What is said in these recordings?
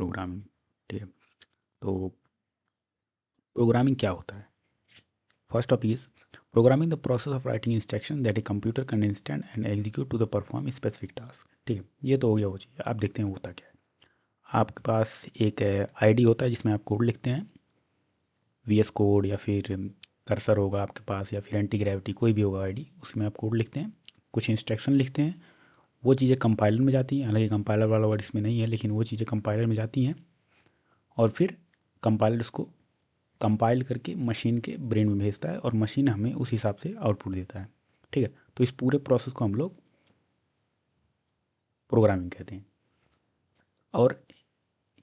Programming. ठीक है, तो प्रोग्रामिंग क्या होता है? First topic is programming the process of writing instruction that a computer can understand and execute to the perform specific task. ठीक है, ये तो हो गया वो चीज़। आप देखते हैं होता क्या है। आपके पास एक आईडी होता है जिसमें आप कोड लिखते हैं, वीएस कोड या फिर कर्सर होगा आपके पास, या फिर एंटी ग्रेविटी कोई भी होगा आईडी, उसमें आप कोड लिखते हैं, कुछ इंस्ट्रक्शन लिखते हैं। वो चीज़ें कंपाइलर में जाती हैं, हालांकि कंपाइलर वाला वर्ड इसमें नहीं है, लेकिन वो चीज़ें कंपाइलर में जाती हैं और फिर कंपाइलर उसको कंपाइल करके मशीन के ब्रेन में भेजता है और मशीन हमें उस हिसाब से आउटपुट देता है। ठीक है, तो इस पूरे प्रोसेस को हम लोग प्रोग्रामिंग कहते हैं। और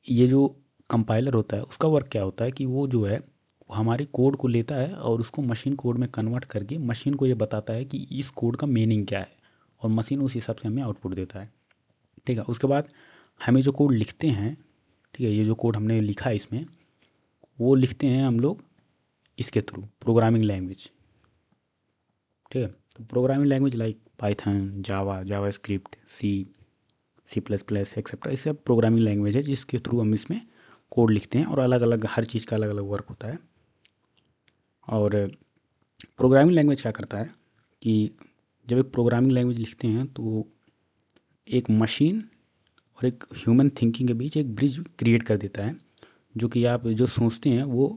ये जो कंपाइलर होता है उसका वर्क क्या होता है कि वो जो है वो हमारे कोड को लेता है और उसको मशीन कोड में कन्वर्ट करके मशीन को ये बताता है कि इस कोड का मीनिंग क्या है, और मशीन उस हिसाब से हमें आउटपुट देता है। ठीक है, उसके बाद हमें जो कोड लिखते हैं, ठीक है, ये जो कोड हमने लिखा है इसमें, वो लिखते हैं हम लोग इसके थ्रू प्रोग्रामिंग लैंग्वेज। ठीक है, तो programming language like Python, Java, JavaScript, C plus plus etcetera, ये सब प्रोग्रामिंग लैंग्वेज है जिसके थ्रू हम इसमें कोड लिखते हैं, और अलग अलग हर चीज़ का अलग अलग वर्क होता है। और प्रोग्रामिंग लैंग्वेज क्या करता है कि जब एक प्रोग्रामिंग लैंग्वेज लिखते हैं तो एक मशीन और एक ह्यूमन थिंकिंग के बीच एक ब्रिज क्रिएट कर देता है, जो कि आप जो सोचते हैं वो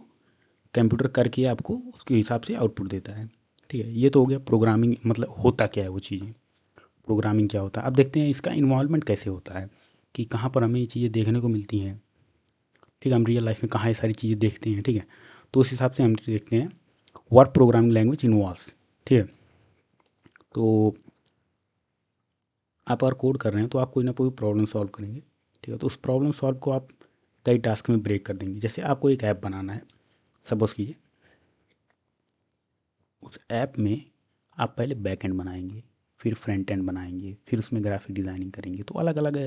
कंप्यूटर करके आपको उसके हिसाब से आउटपुट देता है। ठीक है, ये तो हो गया प्रोग्रामिंग, मतलब होता क्या है वो चीज़ें, प्रोग्रामिंग क्या होता है। अब देखते हैं इसका इन्वॉल्वमेंट कैसे होता है, कि कहाँ पर हमें ये चीज़ें देखने को मिलती हैं। ठीक है, हम रियल लाइफ में कहाँ ये सारी चीज़ें देखते हैं। ठीक है, तो उस हिसाब से हम देखते हैं व्हाट प्रोग्रामिंग लैंग्वेज इन्वॉल्व्स। ठीक है, तो आप अगर कोड कर रहे हैं तो आप कोई ना कोई प्रॉब्लम सॉल्व करेंगे। ठीक है, तो उस प्रॉब्लम सॉल्व को आप कई टास्क में ब्रेक कर देंगे। जैसे आपको एक ऐप बनाना है, सपोज कीजिए, उस ऐप में आप पहले बैक एंड बनाएंगे, फिर फ्रंट एंड बनाएंगे, फिर उसमें ग्राफिक डिज़ाइनिंग करेंगे, तो अलग अलग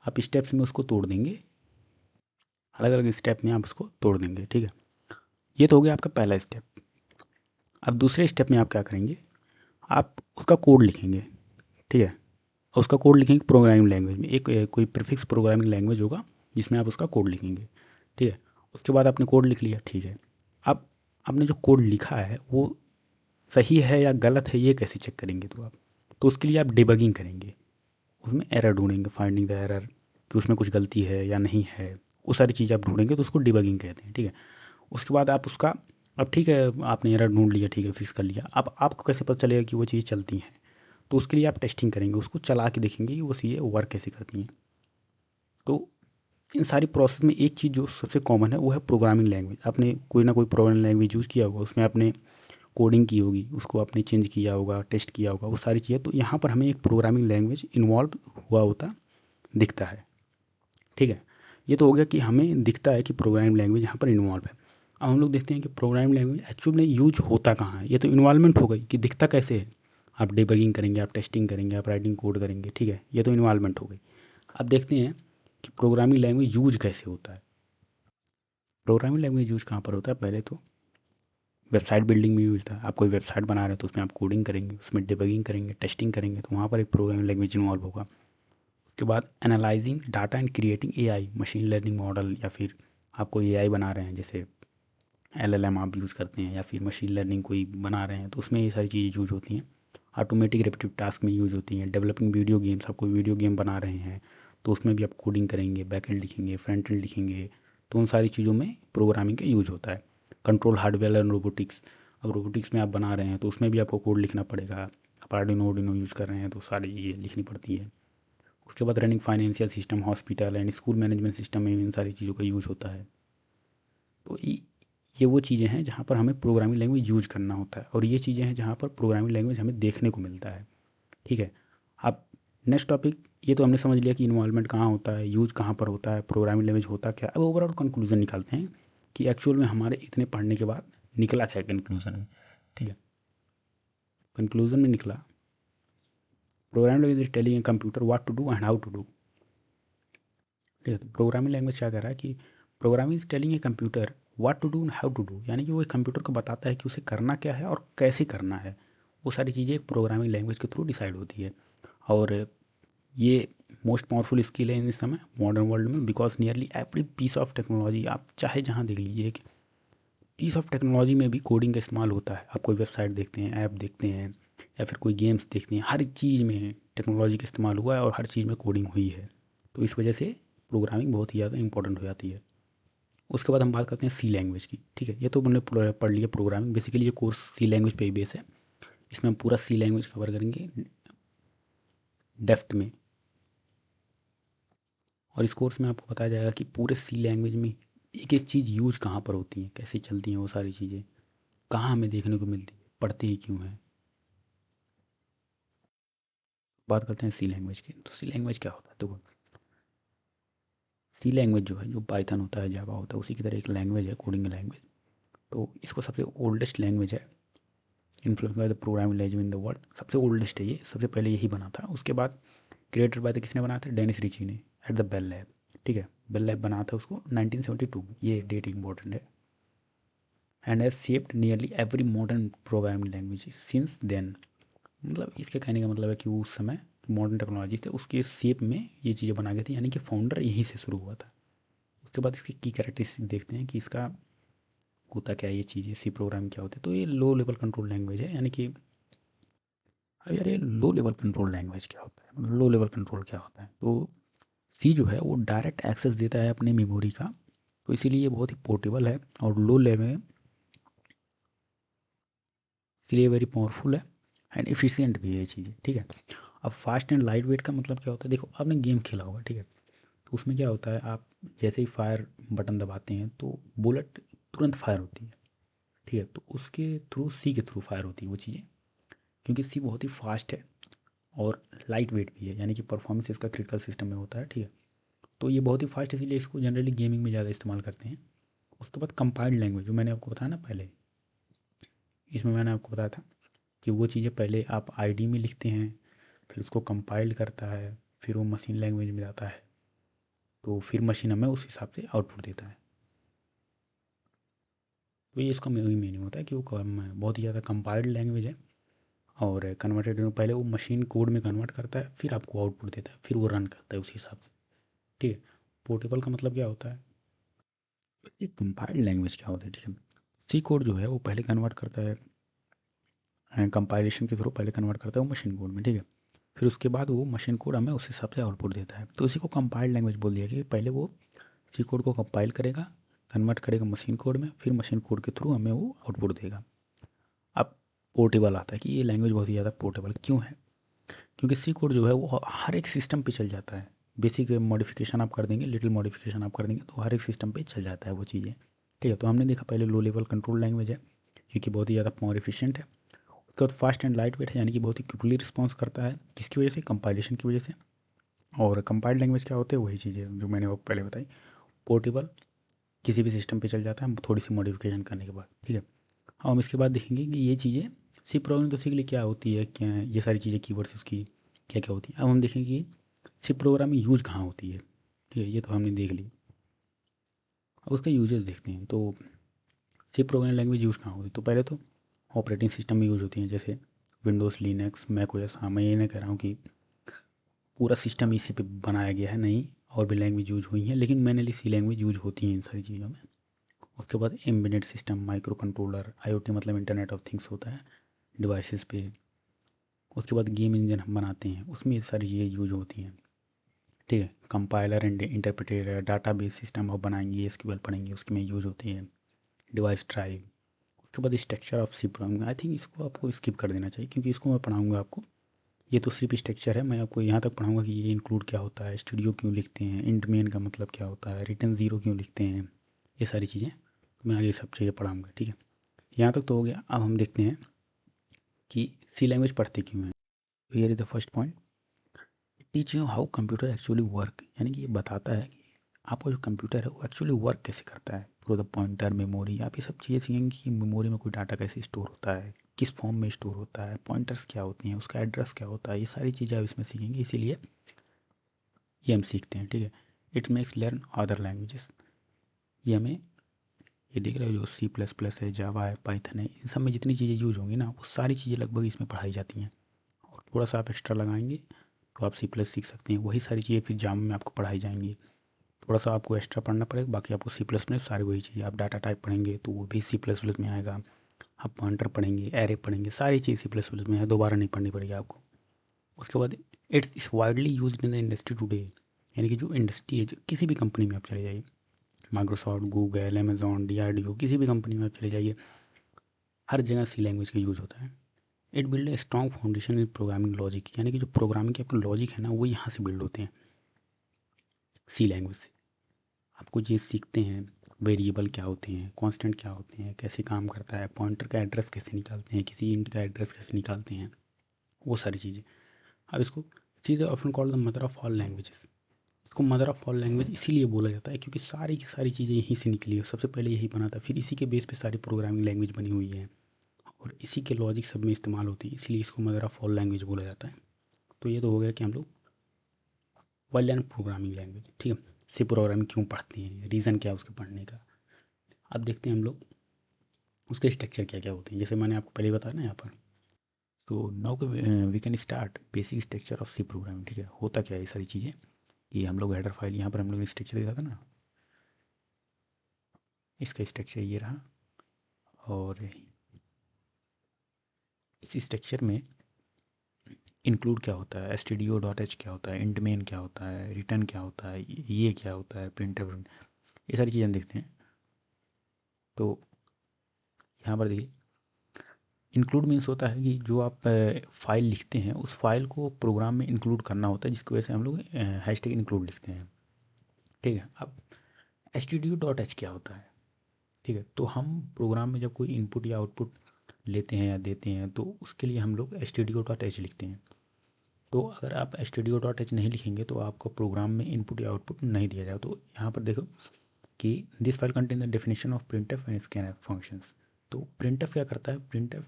आप स्टेप्स में उसको तोड़ देंगे, अलग अलग स्टेप में आप उसको तोड़ देंगे। ठीक है, ये तो हो गया आपका पहला स्टेप। अब दूसरे स्टेप में आप क्या करेंगे, आप उसका कोड लिखेंगे। ठीक है, और उसका कोड लिखेंगे प्रोग्रामिंग लैंग्वेज में, एक कोई प्रीफिक्स प्रोग्रामिंग लैंग्वेज होगा जिसमें आप उसका कोड लिखेंगे। ठीक है, उसके बाद आपने कोड लिख लिया। ठीक है, अब आपने जो कोड लिखा है वो सही है या गलत है ये कैसे चेक करेंगे, तो आप, तो उसके लिए आप डिबगिंग करेंगे, उसमें एरर ढूंढेंगे, फाइंडिंग द एरर, कि उसमें कुछ गलती है या नहीं है, वो सारी चीज़ आप ढूंढेंगे, तो उसको डिबगिंग कहते हैं। ठीक है, उसके बाद आप उसका, अब ठीक है आपने एरर ढूंढ लिया, ठीक है, फिक्स कर लिया, अब आपको कैसे पता चलेगा कि वो चीज़ चलती हैं, तो उसके लिए आप टेस्टिंग करेंगे, उसको चला के देखेंगे कि वो चीज़ें वर्क कैसे करती हैं। तो इन सारी प्रोसेस में एक चीज़ जो सबसे कॉमन है वो है प्रोग्रामिंग लैंग्वेज। आपने कोई ना कोई प्रोग्रामिंग लैंग्वेज यूज़ किया होगा, उसमें आपने कोडिंग की होगी, उसको आपने चेंज किया होगा, टेस्ट किया होगा, वो सारी चीज़ें, तो यहाँ पर हमें एक प्रोग्रामिंग लैंग्वेज इन्वॉल्व हुआ होता दिखता है। ठीक है, ये तो हो गया कि हमें दिखता है कि प्रोग्रामिंग लैंग्वेज यहाँ पर इन्वॉल्व है। अब हम लोग देखते हैं कि प्रोग्रामिंग लैंग्वेज एक्चुअल में यूज होता कहाँ है। ये तो इन्वॉल्वमेंट हो गई कि दिखता कैसे है, आप डिबगिंग करेंगे, आप टेस्टिंग करेंगे, आप राइटिंग कोड करेंगे। ठीक है, ये तो इन्वॉल्वमेंट हो गई। अब देखते हैं कि प्रोग्रामिंग लैंग्वेज यूज कैसे होता है। प्रोग्रामिंग लैंग्वेज यूज कहाँ पर होता है, पहले तो वेबसाइट बिल्डिंग में यूज था। आप कोई वेबसाइट बना रहे हैं तो उसमें आप कोडिंग करेंगे, उसमें डिबगिंग करेंगे, टेस्टिंग करेंगे, तो वहाँ पर एक प्रोग्रामिंग लैंग्वेज इन्वॉल्व होगा। उसके बाद analysing data and creating AI, machine learning model, या फिर आप कोई एआई बना रहे हैं, जैसे एलएलएम आप यूज़ करते हैं, या फिर मशीन लर्निंग कोई बना रहे हैं, तो उसमें ये सारी चीज़ें यूज होती हैं। ऑटोमेटिक रेपिटिव टास्क में यूज होती हैं। डेवलपिंग वीडियो गेम्स, आप कोई वीडियो गेम बना रहे हैं तो उसमें भी आप कोडिंग करेंगे, बैक एंड लिखेंगे, फ्रंट एंड लिखेंगे, तो उन सारी चीज़ों में प्रोग्रामिंग का यूज होता है। कंट्रोल हार्डवेयर एंड रोबोटिक्स, अब रोबोटिक्स में आप बना रहे हैं तो उसमें भी आपको कोड लिखना पड़ेगा। आप आर्डिनो यूज़ कर रहे हैं तो सारी ये लिखनी पड़ती है। उसके बाद running financial system, hospital and school management system में इन सारी चीज़ों का यूज़ होता है। तो ये वो चीज़ें हैं जहाँ पर हमें प्रोग्रामिंग लैंग्वेज यूज करना होता है, और ये चीज़ें हैं जहाँ पर प्रोग्रामिंग लैंग्वेज हमें देखने को मिलता है। ठीक है, अब नेक्स्ट टॉपिक, ये तो हमने समझ लिया कि इन्वॉल्वमेंट कहाँ होता है, यूज कहाँ पर होता है, प्रोग्रामिंग लैंग्वेज होता क्या। अब ओवरऑल कंक्लूजन निकालते हैं कि एक्चुअल में हमारे इतने पढ़ने के बाद निकला क्या कंक्लूजन में। ठीक है, कंक्लूजन में निकला programming language is telling a computer what to do and how to do. ठीक है, तो प्रोग्रामिंग लैंग्वेज क्या कह रहा है कि programming is telling a computer what to do and how to do, यानी कि वो एक कंप्यूटर को बताता है कि उसे करना क्या है और कैसे करना है। वो सारी चीज़ें एक प्रोग्रामिंग लैंग्वेज के थ्रू डिसाइड होती है। और ये मोस्ट पावरफुल स्किल है इन इस समय मॉडर्न वर्ल्ड में, because nearly every piece of technology आप चाहे जहाँ देख लीजिए, कि पीस ऑफ टेक्नोलॉजी में भी कोडिंग का इस्तेमाल होता है। आप कोई वेबसाइट देखते हैं, ऐप देखते हैं, या फिर कोई गेम्स देखते हैं, हर चीज़ में टेक्नोलॉजी का इस्तेमाल हुआ है और हर चीज़ में कोडिंग हुई है। तो इस वजह से प्रोग्रामिंग बहुत ही ज़्यादा इंपॉर्टेंट हो जाती है। उसके बाद हम बात करते हैं सी लैंग्वेज की। ठीक है, ये तो मैंने पढ़ लिया प्रोग्रामिंग, बेसिकली ये कोर्स सी लैंग्वेज पे ही बेस है। इसमें हम पूरा सी लैंग्वेज कवर करेंगे डेप्थ में। और इस कोर्स में आपको बताया जाएगा कि पूरे सी लैंग्वेज में एक एक चीज़ यूज कहाँ पर होती है, कैसे चलती हैं वो सारी चीज़ें, कहाँ हमें देखने को मिलती है, पढ़ते ही क्यों हैं। बात करते हैं सी लैंग्वेज की। तो सी लैंग्वेज क्या होता है, तो सी लैंग्वेज जो है, जो पाइथन होता है, जावा होता है, उसी की तरह एक लैंग्वेज है, कोडिंग लैंग्वेज। तो इसको सबसे ओल्डेस्ट लैंग्वेज है, influence by the programming language in the world. सबसे ओल्डेस्ट है ये, सबसे पहले यही बना था। उसके बाद क्रिएटेड बाय द किसने बनाया था, डेनिस रिची ने, एट द बेल लैब। ठीक है, बेल लैब बना था उसको 1972 में, ये डेट इंपॉर्टेंट है। And has shaped nearly every modern programming language since then. मतलब इसके कहने का मतलब है कि उस समय मॉडर्न टेक्नोलॉजी थे उसके शेप में ये चीज़ें बना गई थी, यानी कि फाउंडर यहीं से शुरू हुआ था। उसके बाद इसकी की कैरेक्टरिस्टिक देखते हैं कि इसका होता क्या है, ये चीज़ें सी प्रोग्राम क्या होते हैं। तो ये लो लेवल कंट्रोल लैंग्वेज है, यानी कि अब यार ये लो लेवल कंट्रोल लैंग्वेज क्या होता है, मतलब लो लेवल कंट्रोल क्या होता है। तो सी जो है वो डायरेक्ट एक्सेस देता है अपने मेमोरी का, तो इसीलिए ये बहुत ही पोर्टेबल है और लो लेवल, इसलिए वेरी पावरफुल है एंड एफिशिएंट भी है ये चीज़ें। ठीक है, अब फास्ट एंड लाइट वेट का मतलब क्या होता है, देखो आपने गेम खेला होगा, ठीक है, तो उसमें क्या होता है, आप जैसे ही फायर बटन दबाते हैं तो बुलेट तुरंत फायर होती है। ठीक है, तो उसके थ्रू सी के थ्रू फायर होती है वो चीज़ें, क्योंकि सी बहुत ही फास्ट है और लाइट वेट भी है, यानी कि परफॉर्मेंस इसका क्रिटिकल सिस्टम में होता है। ठीक है, तो ये बहुत ही फास्ट है, इसीलिए इसको जनरली गेमिंग में ज़्यादा इस्तेमाल करते हैं। उसके बाद कंपाइल्ड लैंग्वेज, जो मैंने आपको बताया ना पहले, इसमें मैंने आपको बताया था कि वो चीज़ें पहले आप आईडी में लिखते हैं, फिर उसको कंपाइल करता है, फिर वो मशीन लैंग्वेज में जाता है, तो फिर मशीन हमें उस हिसाब से आउटपुट देता है। तो ये इसका मीनिंग होता है कि वो बहुत ही ज़्यादा कंपाइल्ड लैंग्वेज है और कन्वर्टेड पहले वो मशीन कोड में कन्वर्ट करता है, फिर आपको आउटपुट देता है, फिर वो रन करता है उसी हिसाब से। ठीक है, पोर्टेबल का मतलब क्या होता है, ये कंपाइल्ड लैंग्वेज क्या होता है। ठीक है, सी कोड जो है वो पहले कन्वर्ट करता है, कंपाइलेशन के थ्रू पहले कन्वर्ट करता है वो मशीन कोड में। ठीक है, फिर उसके बाद वो मशीन कोड हमें उस हिसाब से आउटपुट देता है, तो इसी को कंपाइल्ड लैंग्वेज बोल दिया कि पहले वो सी कोड को कंपाइल करेगा, कन्वर्ट करेगा मशीन कोड में, फिर मशीन कोड के थ्रू हमें वो आउटपुट देगा। अब पोर्टेबल आता है कि ये लैंग्वेज बहुत ही ज़्यादा पोर्टेबल क्यों है, क्योंकि सी कोड जो है वो हर एक सिस्टम पे चल जाता है। बेसिक मॉडिफिकेशन आप कर देंगे, लिटिल मॉडिफिकेशन आप कर देंगे, तो हर एक सिस्टम पे चल जाता है वो चीज़ें। ठीक है, तो हमने देखा पहले लो लेवल कंट्रोल लैंग्वेज है, क्योंकि बहुत ही ज़्यादा मोर एफिशिएंट है। उसके बाद फास्ट एंड लाइट वेट है, यानी कि बहुत ही क्विकली रिस्पॉन्स करता है, किसकी वजह से, कंपाइलेशन की वजह से। और कंपाइल्ड लैंग्वेज क्या होते हैं, वही चीज़ें जो मैंने वो पहले बताई, पोर्टेबल, किसी भी सिस्टम पे चल जाता है थोड़ी सी मॉडिफिकेशन करने के बाद। ठीक है, हम इसके बाद देखेंगे कि ये चीज़ें सी प्रोग्रामिंग तो सीख ली क्या होती है, क्या है ये सारी चीज़ें, कीवर्ड्स उसकी क्या क्या होती है। अब हम देखेंगे कि सी प्रोग्रामिंग यूज़ कहाँ होती है। ठीक है, ये तो हमने देख ली, अब उसका यूजेस देखते हैं। तो सी प्रोग्रामिंग लैंग्वेज यूज़ कहाँ होती है, तो पहले तो ऑपरेटिंग सिस्टम में यूज़ होती हैं, जैसे विंडोज़, लिनक्स, मैक ओएस। हाँ, मैं ये नहीं कह रहा हूँ कि पूरा सिस्टम इसी पे बनाया गया है, नहीं, और भी लैंग्वेज यूज हुई हैं, लेकिन मैंने सी लैंग्वेज यूज होती हैं इन सारी चीज़ों में। उसके बाद embedded system, micro controller, IoT मतलब इंटरनेट ऑफ थिंग्स होता है डिवाइसेस पे। उसके बाद गेम इंजन हम बनाते हैं, उसमें ये सारी चीज़ें यूज होती हैं। ठीक है, compiler and interpreter, data base system आप बनाएंगे, एसक्यूएल पढ़ेंगे, उसकी में यूज होती है, डिवाइस ड्राइव। उसके बाद structure of C programming, I think इसको आपको स्किप कर देना चाहिए, क्योंकि इसको मैं पढ़ाऊँगा आपको। ये तो सिर्फ स्ट्रक्चर है, मैं आपको यहाँ तक पढ़ाऊँगा कि ये इंक्लूड क्या होता है, स्टूडियो क्यों लिखते हैं, इंट मेन का मतलब क्या होता है, रिटर्न ज़ीरो क्यों लिखते हैं, ये सारी चीज़ें मैं आगे सब चीज़ें पढ़ाऊँगा। ठीक है, यहाँ तक तो हो गया। अब हम देखते हैं कि सी लैंग्वेज पढ़ते क्यों हैं। Here is the first point, teach you how computer actually work, यानी कि ये बताता है कि आपका जो कंप्यूटर है वो एक्चुअली वर्क कैसे करता है। थ्रू द पॉइंटर, मेमोरी, आप ये सब चीज़ें सीखेंगे कि मेमोरी में कोई डाटा कैसे स्टोर होता है, किस फॉर्म में स्टोर होता है, पॉइंटर्स क्या होती हैं, उसका एड्रेस क्या होता है, ये सारी चीज़ें आप इसमें सीखेंगे, इसीलिए ये हम सीखते हैं। ठीक है, it makes learn other languages, ये हमें, ये देख रहे हो जो सी प्लस प्लस है, जावा है, पाइथन है, इन सब में जितनी चीज़ें यूज होंगी ना, वो सारी चीज़ें लगभग इसमें पढ़ाई जाती हैं। और थोड़ा सा आप एक्स्ट्रा लगाएंगे तो आप सी प्लस सीख सकते हैं। वही सारी चीज़ें फिर जावा में आपको पढ़ाई जाएंगी। थोड़ा सा आपको एक्स्ट्रा पढ़ना पड़ेगा, बाकी आपको सी प्लस में सारी वही चीज़ें। आप डाटा टाइप पढ़ेंगे तो वो भी सी प्लस प्लस में आएगा। आप पॉइंटर पढ़ेंगे, एरे पढ़ेंगे, सारी चीज़ सी प्लस प्लस में है, दोबारा नहीं पढ़नी पड़ेगी आपको। उसके बाद it's widely use in the industry today, यानी कि जो इंडस्ट्री है, जो किसी भी कंपनी में आप चले जाइए, माइक्रोसॉफ्ट, गूगल, अमेजॉन, DRDO, किसी भी कंपनी में आप चले जाइए, हर जगह सी लैंग्वेज का यूज़ होता है। It build a strong foundation in programming logic, यानी कि जो प्रोग्रामिंग के आपके लॉजिक है ना, वो यहाँ से बिल्ड होते हैं सी लैंग्वेज से। आपको चीज़ सीखते हैं, वेरिएबल क्या होते हैं, कांस्टेंट क्या होते हैं, कैसे काम करता है, पॉइंटर का एड्रेस कैसे निकालते हैं, किसी इंट का एड्रेस कैसे निकालते हैं, वो सारी चीज़ें। अब इसको चीज़ें often called the mother of all language. इसको मदर ऑफ ऑल लैंग्वेज इसीलिए बोला जाता है क्योंकि सारी की सारी चीज़ें यहीं से निकली है। सबसे पहले यही बना था, फिर इसी के बेस पे सारी प्रोग्रामिंग लैंग्वेज बनी हुई है और इसी के लॉजिक सब में इस्तेमाल होती है, इसलिए इसको मदर ऑफ ऑल लैंग्वेज बोला जाता है। तो ये तो हो गया कि हम लोग वेल लर्न प्रोग्रामिंग लैंग्वेज, ठीक है। सी प्रोग्रामिंग क्यों पढ़ते हैं, रीज़न क्या है उसके पढ़ने का। अब देखते हैं हम लोग उसके स्ट्रक्चर क्या क्या होते हैं, जैसे मैंने आपको पहले बताया ना यहाँ पर। तो now we can start basic structure of C programming, ठीक है। होता क्या है ये सारी चीज़ें, कि हम लोग हेडर फाइल, यहाँ पर हम लोग ने स्ट्रक्चर देखा था ना, इसका स्ट्रक्चर ये रहा। और इस स्ट्रक्चर में इंक्लूड क्या होता है, stdio.h क्या होता है, इंट मेन क्या होता है, रिटर्न क्या होता है, ये क्या होता है, प्रिंटफ, ये सारी चीज़ें हम देखते हैं। तो यहाँ पर देखिए, इंक्लूड मीन्स होता है कि जो आप फाइल लिखते हैं उस फाइल को प्रोग्राम में इंक्लूड करना होता है, जिसकी वजह से हम लोग हैशटैग इंक्लूड लिखते हैं, ठीक है। अब stdio.h क्या होता है, ठीक है। तो हम प्रोग्राम में जब कोई इनपुट या आउटपुट लेते हैं या देते हैं तो उसके लिए हम लोग stdio.h लिखते हैं। तो अगर आप stdio.h नहीं लिखेंगे तो आपको प्रोग्राम में इनपुट या आउटपुट नहीं दिया जाएगा। तो यहाँ पर देखो कि this file contain the definition of printf and scanf functions. तो प्रिंटफ क्या करता है, प्रिंटफ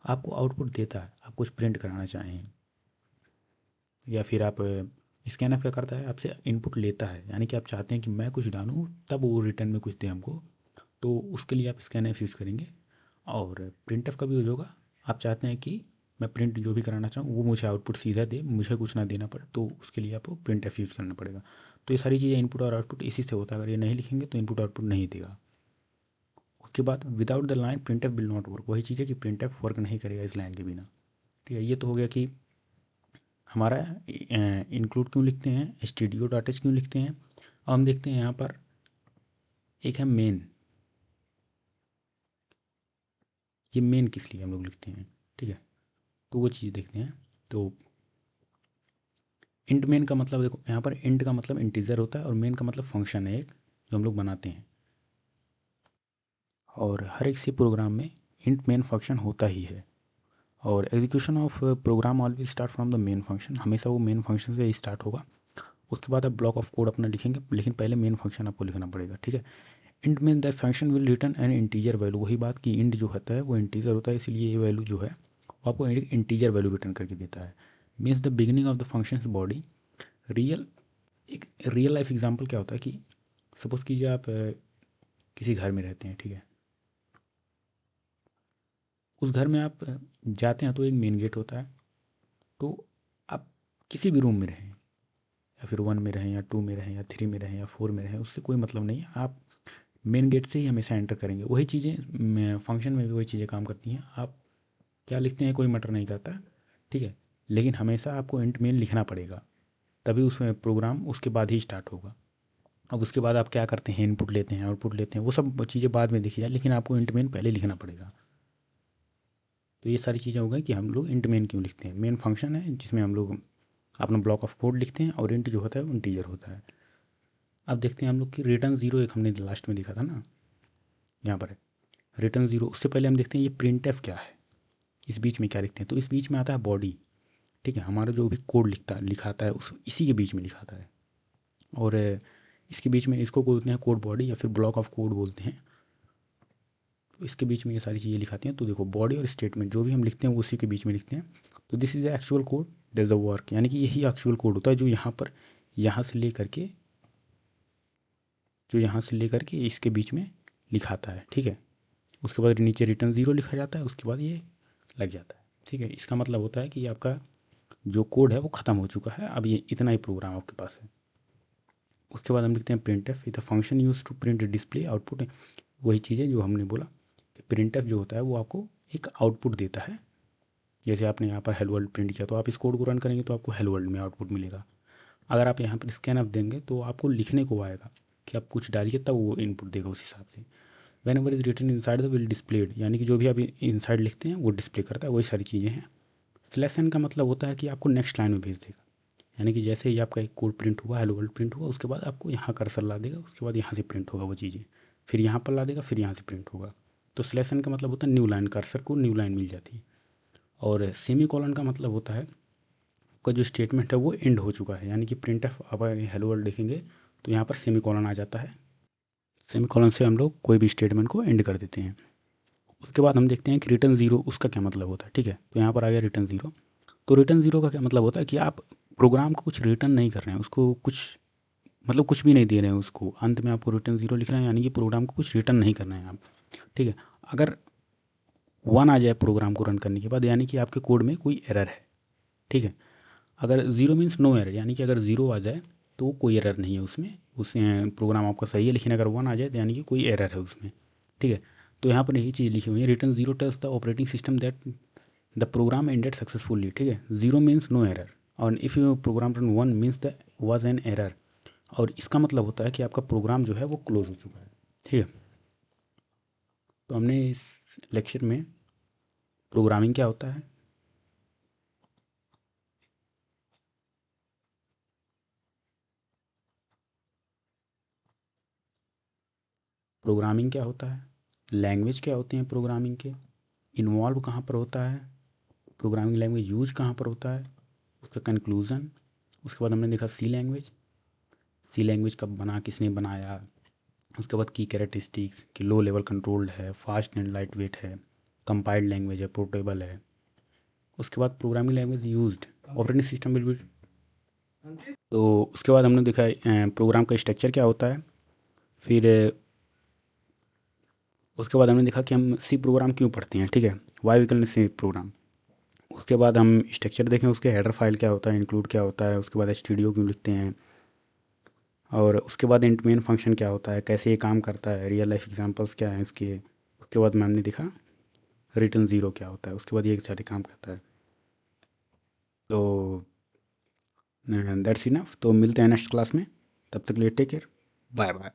आपको आउटपुट देता है, आप कुछ प्रिंट कराना चाहें, या फिर आप स्कैनफ क्या करता है, आपसे इनपुट लेता है, यानी कि आप चाहते हैं कि मैं कुछ डालूँ तब वो रिटर्न में कुछ दे हमको, तो उसके लिए आप स्कैनफ यूज़ करेंगे। और प्रिंटफ का भी यूज होगा, आप चाहते हैं कि मैं प्रिंट जो भी कराना चाहूँ वो मुझे आउटपुट सीधा दे, मुझे कुछ ना देना पड़े, तो उसके लिए आपको प्रिंटफ यूज़ करना पड़ेगा। तो ये सारी चीज़ें इनपुट और आउटपुट इसी से होता है, अगर ये नहीं लिखेंगे तो इनपुट आउटपुट नहीं देगा। उसके बाद without the line printf will not work, वही चीज़ है कि प्रिंटफ वर्क नहीं करेगा इस लाइन के बिना, ठीक है। ये तो हो गया कि हमारा इंक्लूड क्यों लिखते हैं, stdio.h क्यों लिखते हैं। अब हम देखते हैं यहाँ पर एक है मेन, ये मेन किस लिए हम लोग लिखते हैं, ठीक है। तो वो चीज़ देखते हैं। तो इंट मेन का मतलब देखो, यहाँ पर इंट का मतलब इंटीजर होता है और मेन का मतलब फंक्शन है एक, जो हम लोग बनाते हैं। और हर एक सी प्रोग्राम में इंट मेन फंक्शन होता ही है। और execution of program always start from the main function, हमेशा वो मेन फंक्शन से ही स्टार्ट होगा। उसके बाद आप ब्लॉक ऑफ कोड अपना लिखेंगे, लेकिन पहले मेन फंक्शन आपको लिखना पड़ेगा, ठीक है। Int main that function will return N integer value, वही बात कि इंट जो होता है वो इंटीजर होता है, इसलिए ये वैल्यू जो है वो आपको इंटीजर वैल्यू रिटर्न करके देता है। Means the beginning of the function body real. एक रियल लाइफ एग्जांपल क्या होता है कि सपोज़ कीजिए आप किसी घर में रहते हैं, ठीक है। उस घर में आप जाते हैं तो एक मेन गेट होता है। तो आप किसी भी रूम में रहें, या फिर 1 में रहें या 2 में रहें या 3 में रहें या 4 में रहें, उससे कोई मतलब नहीं है, आप मेन गेट से ही हमेशा एंटर करेंगे। वही चीज़ें फंक्शन में भी वही चीज़ें काम करती हैं। आप क्या लिखते हैं कोई मैटर नहीं करता, ठीक है। लेकिन हमेशा आपको इंट मेन लिखना पड़ेगा, तभी उसमें प्रोग्राम उसके बाद ही स्टार्ट होगा। अब उसके बाद आप क्या करते हैं, इनपुट लेते हैं, आउटपुट लेते हैं, वो सब चीज़ें बाद में देखी जाए, लेकिन आपको इंट मेन पहले लिखना पड़ेगा। तो ये सारी चीज़ें हो गई कि हम लोग इंट मेन क्यों लिखते हैं। मेन फंक्शन है जिसमें हम लोग अपना ब्लॉक ऑफ कोड लिखते हैं, और इंट जो होता है वो इंटीजर होता है। अब देखते हैं हम लोग कि रिटर्न ज़ीरो, एक हमने लास्ट में देखा था ना, यहाँ पर है रिटर्न ज़ीरो। उससे पहले हम देखते हैं ये प्रिंट एफ क्या है, इस बीच में क्या लिखते हैं। तो इस बीच में आता है बॉडी, ठीक है। हमारा जो भी कोड लिखाता है उस इसी के बीच में लिखाता है। और इसके बीच में इसको बोलते हैं कोड बॉडी, या फिर ब्लॉक ऑफ कोड बोलते हैं। तो इसके बीच में ये सारी चीज़ें लिखाती हैं। तो देखो बॉडी और स्टेटमेंट जो भी हम लिखते हैं वो उसी के बीच में लिखते हैं। तो this is the actual code, this the work, यानी कि यही एक्चुअल कोड होता है जो यहाँ पर यहाँ से लेकर के जो यहाँ से लेकर के इसके बीच में लिखाता है, ठीक है। उसके बाद नीचे रिटर्न ज़ीरो लिखा जाता है, उसके बाद ये लग जाता है, ठीक है। इसका मतलब होता है कि आपका जो कोड है वो ख़त्म हो चुका है, अब ये इतना ही प्रोग्राम आपके पास है। उसके बाद हम लिखते हैं print F, is a function use to print display output. वही चीज़ें जो हमने बोला कि प्रिंट एफ जो होता है वो आपको एक आउटपुट देता है। जैसे आपने यहाँ पर हेलो वर्ल्ड प्रिंट किया, तो आप इस कोड को रन करेंगे तो आपको हेलो वर्ल्ड में आउटपुट मिलेगा। अगर आप यहाँ पर स्कैन अप देंगे तो आपको लिखने को आएगा कि आप कुछ डालिए, तब वो इनपुट देगा उस हिसाब से। Whenever is written inside the will displayed, यानी कि जो भी आप इनसाइड लिखते हैं वो डिस्प्ले करता है, वही सारी चीज़ें हैं। स्लैश एन का मतलब होता है कि आपको नेक्स्ट लाइन में भेज देगा, यानी कि जैसे ही आपका एक कोड प्रिंट हुआ, हेलो वर्ल्ड प्रिंट हुआ, उसके बाद आपको यहाँ कर्सर ला देगा, उसके बाद यहाँ से प्रिंट होगा वो चीज़ें, फिर यहाँ पर ला देगा, फिर यहाँ से प्रिंट होगा। तो स्लैश एन का मतलब होता है न्यू लाइन, कर्सर को न्यू लाइन मिल जाती है। और सेमी कॉलन का मतलब होता है आपका जो स्टेटमेंट है वो एंड हो चुका है, यानी कि प्रिंट एफ आप हेलो वर्ल्ड लिखेंगे तो यहाँ पर सेमी कॉलन आ जाता है। सेमी कॉलन से हम लोग कोई भी स्टेटमेंट को एंड कर देते हैं। उसके बाद हम देखते हैं कि रिटर्न ज़ीरो उसका क्या मतलब होता है। ठीक है, तो यहाँ पर आ गया रिटर्न ज़ीरो। तो रिटर्न ज़ीरो का क्या मतलब होता है कि आप प्रोग्राम को कुछ रिटर्न नहीं कर रहे हैं, उसको कुछ मतलब कुछ भी नहीं दे रहे हैं उसको, अंत में आपको रिटर्न ज़ीरो लिख रहे हैं, यानी कि प्रोग्राम को कुछ रिटर्न नहीं करना है आप। ठीक है, अगर वन आ जाए प्रोग्राम को रन करने के बाद, यानी कि आपके कोड में कोई एरर है। ठीक है, अगर ज़ीरो मीन्स नो एरर, यानी कि अगर ज़ीरो आ जाए तो कोई एरर नहीं है उसमें, उस प्रोग्राम आपका सही है। लेकिन अगर वन आ जाए तो यानी कि कोई एरर है उसमें। ठीक है, तो यहाँ पर यही चीज़ लिखी हुई है, return zero tells the operating system that the program ended successfully. ठीक है, ज़ीरो मीन्स नो एरर, और if you program run one means the was an error, और इसका मतलब होता है कि आपका प्रोग्राम जो है वो क्लोज हो चुका है। ठीक है, तो हमने इस लेक्चर में प्रोग्रामिंग क्या होता है, प्रोग्रामिंग क्या होता है, लैंग्वेज क्या होते हैं प्रोग्रामिंग के, इन्वॉल्व कहाँ पर होता है, प्रोग्रामिंग लैंग्वेज यूज कहाँ पर होता है, उसका कंक्लूज़न। उसके बाद हमने देखा सी लैंग्वेज, सी लैंग्वेज कब बना, किसने बनाया। उसके बाद की कैरेक्टरिस्टिक्स कि लो लेवल कंट्रोल्ड है, फास्ट एंड लाइट वेट है, कंपाइल्ड लैंग्वेज है, पोर्टेबल है। उसके बाद programming language used operating system will be. तो उसके बाद हमने देखा प्रोग्राम का स्ट्रक्चर क्या होता है। फिर उसके बाद हमने देखा कि हम सी प्रोग्राम क्यों पढ़ते हैं। ठीक है, why we can C program. उसके बाद हम स्ट्रक्चर देखें, उसके हेडर फाइल क्या होता है, इंक्लूड क्या होता है, उसके बाद एसटीडीओ क्यों लिखते हैं, और उसके बाद इंट मेन फंक्शन क्या होता है, कैसे ये काम करता है, रियल लाइफ एग्जांपल्स क्या हैं इसके। उसके बाद मैंने देखा रिटर्न ज़ीरो क्या होता है, उसके बाद ये सारे काम करता है। तो दैट्स इनफ, तो मिलते हैं नेक्स्ट क्लास में, तब तक के लिए टेक केयर, बाय बाय।